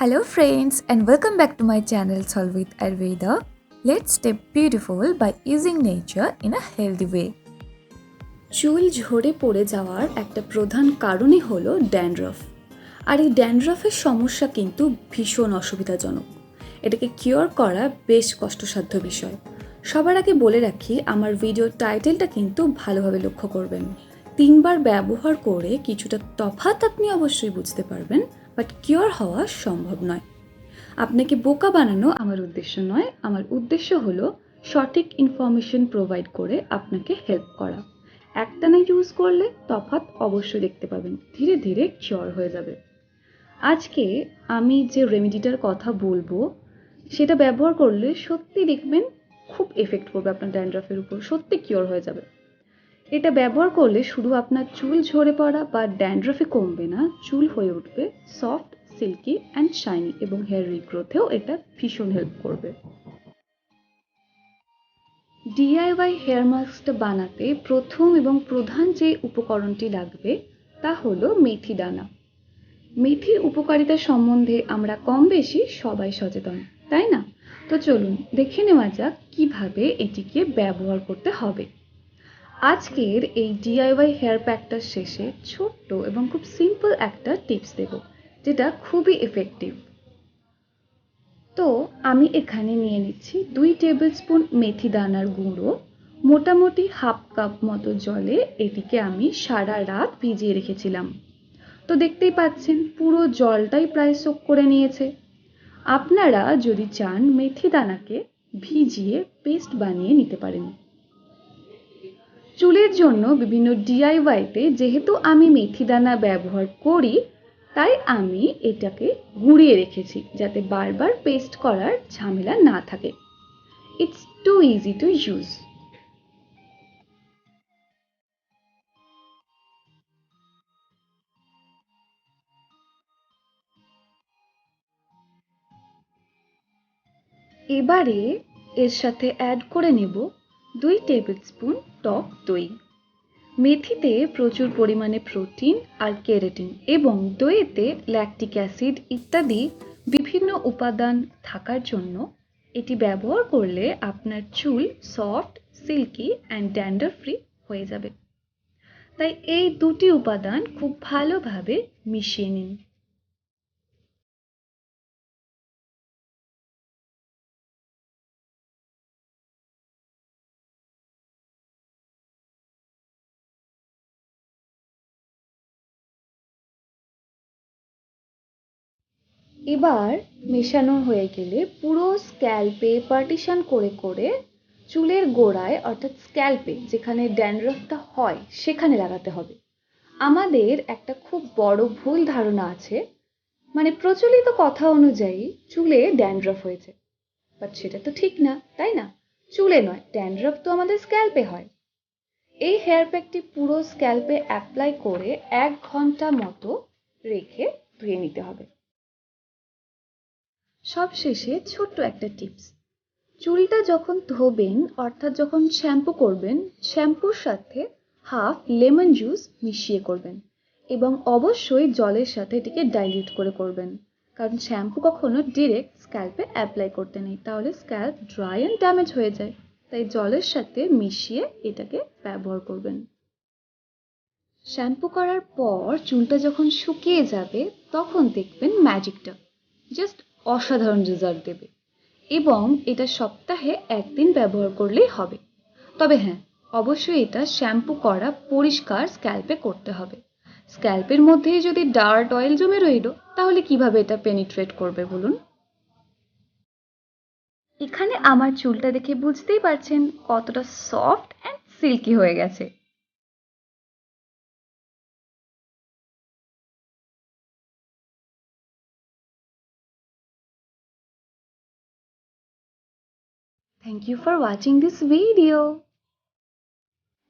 Hello friends and welcome back to my channel Solve with Ayurveda. Let's stay beautiful by using nature in a healthy way. চুল ঝরে পড়ে যাওয়ার একটা প্রধান কারণই হলো ড্যান্ড্রফ। আর এই ড্যান্ড্রফের সমস্যা কিন্তু ভীষণ অসুবিধাজনক। এটাকে কিওর করা বেশ কষ্টসাধ্য বিষয়। সবার আগে বলে রাখি, আমার ভিডিওর টাইটেলটা কিন্তু ভালোভাবে লক্ষ্য করবেন। 3 বার ব্যবহার করে কিছুটা তফাৎ আপনি অবশ্যই বুঝতে পারবেন, বাট কিওর হওয়া সম্ভব নয়। আপনাকে বোকা বানানো আমার উদ্দেশ্য নয়। আমার উদ্দেশ্য হলো সঠিক ইনফরমেশন প্রোভাইড করে আপনাকে হেল্প করা। একটানা ইউজ করলে তফাৎ অবশ্যই দেখতে পাবেন, ধীরে ধীরে কিওর হয়ে যাবে। আজকে আমি যে রেমেডিটার কথা বলবো সেটা ব্যবহার করলে সত্যি দেখবেন খুব এফেক্ট করবে আপনার ড্যান্ড্রফের উপর, সত্যি কিওর হয়ে যাবে। এটা ব্যবহার করলে শুধু আপনার চুল ঝরে পড়া বা ড্যান্ড্রফে কমবে না, চুল হয়ে উঠবে সফট, সিল্কি অ্যান্ড শাইনি, এবং হেয়ার রিগ্রোথেও এটা ভীষণ হেল্প করবে। ডিআইওয়াই হেয়ার মাস্কটা বানাতে প্রথম এবং প্রধান যে উপকরণটি লাগবে তা হলো মেথি দানা। মেথির উপকারিতা সম্বন্ধে আমরা কম বেশি সবাই সচেতন, তাই না? তো চলুন দেখে নেওয়া যাক কিভাবে এটিকে ব্যবহার করতে হবে। আজকের এই ডিআইওয়াই হেয়ার প্যাকটার শেষে ছোট্ট এবং খুব সিম্পল একটা টিপস দেব, যেটা খুবই এফেক্টিভ। তো আমি এখানে নিয়ে নিচ্ছি 2 টেবিল স্পুন মেথি দানার গুঁড়ো। মোটামুটি হাফ কাপ মতো জলে এটিকে আমি সারা রাত ভিজিয়ে রেখেছিলাম। তো দেখতেই পাচ্ছেন পুরো জলটাই প্রায় সোক করে নিয়েছে। আপনারা যদি চান মেথি দানাকে ভিজিয়ে পেস্ট বানিয়ে নিতে পারেন। চুলের জন্য বিভিন্ন ডিআইওয়াইতে যেহেতু আমি মেথি দানা ব্যবহার করি, তাই আমি এটাকে গুঁড়িয়ে রেখেছি যাতে বারবার পেস্ট করার ঝামেলা না থাকে। It's too easy to use. এবারে এর সাথে অ্যাড করে নেব 2 টেবিল স্পুন টক দই। মেথিতে প্রচুর পরিমাণে প্রোটিন আর কেরাটিন এবং দইতে ল্যাকটিক অ্যাসিড ইত্যাদি বিভিন্ন উপাদান থাকার জন্য এটি ব্যবহার করলে আপনার চুল soft, silky and dandruff free হয়ে যাবে। তাই এই দুটি উপাদান খুব ভালোভাবে মিশিয়ে নিন। এবার মেশানো হয়ে গেলে পুরো স্ক্যাল্পে পার্টিশন করে করে চুলের গোড়ায় অর্থাৎ স্ক্যাল্পে যেখানে ড্যান্ড্রফটা হয় সেখানে লাগাতে হবে। আমাদের একটা খুব বড় ভুল ধারণা আছে, মানে প্রচলিত কথা অনুযায়ী চুলে ড্যান্ড্রফ হয়েছে, বাট সেটা তো ঠিক না, তাই না? চুলে নয়, ড্যান্ড্রফ তো আমাদের স্ক্যাল্পে হয়। এই হেয়ার প্যাকটি পুরো স্ক্যাল্পে অ্যাপ্লাই করে 1 ঘন্টা মতো রেখে ধুয়ে নিতে হবে। সবশেষে ছোট্ট একটা টিপস, চুলটা যখন ধোবেন অর্থাৎ যখন শ্যাম্পু করবেন, শ্যাম্পুর সাথে হাফ লেমন জুস মিশিয়ে করবেন এবং অবশ্যই জলের সাথে এটিকে ডাইলিউট করে করবেন, কারণ শ্যাম্পু কখনো ডিরেক্ট স্ক্যাল্পে অ্যাপ্লাই করতে নেই, তাহলে স্ক্যাল্প ড্রাই অ্যান্ড ড্যামেজ হয়ে যায়। তাই জলের সাথে মিশিয়ে এটাকে ব্যবহার করবেন। শ্যাম্পু করার পর চুলটা যখন শুকিয়ে যাবে তখন দেখবেন ম্যাজিকটা জাস্ট অসাধারণ রেজাল্ট দেবে। এবং এটা সপ্তাহে 1 দিন ব্যবহার করলেই হবে। তবে হ্যাঁ, অবশ্যই এটা শ্যাম্পু করা পরিষ্কার স্ক্যাল্পে করতে হবে। স্ক্যাল্পের মধ্যে যদি ডার্ট অয়েল জমে রইল তাহলে কিভাবে এটা পেনিট্রেট করবে বলুন? এখানে আমার চুলটা দেখে বুঝতেই পারছেন কতটা সফট অ্যান্ড সিল্কি হয়ে গেছে। Thank you for watching this video.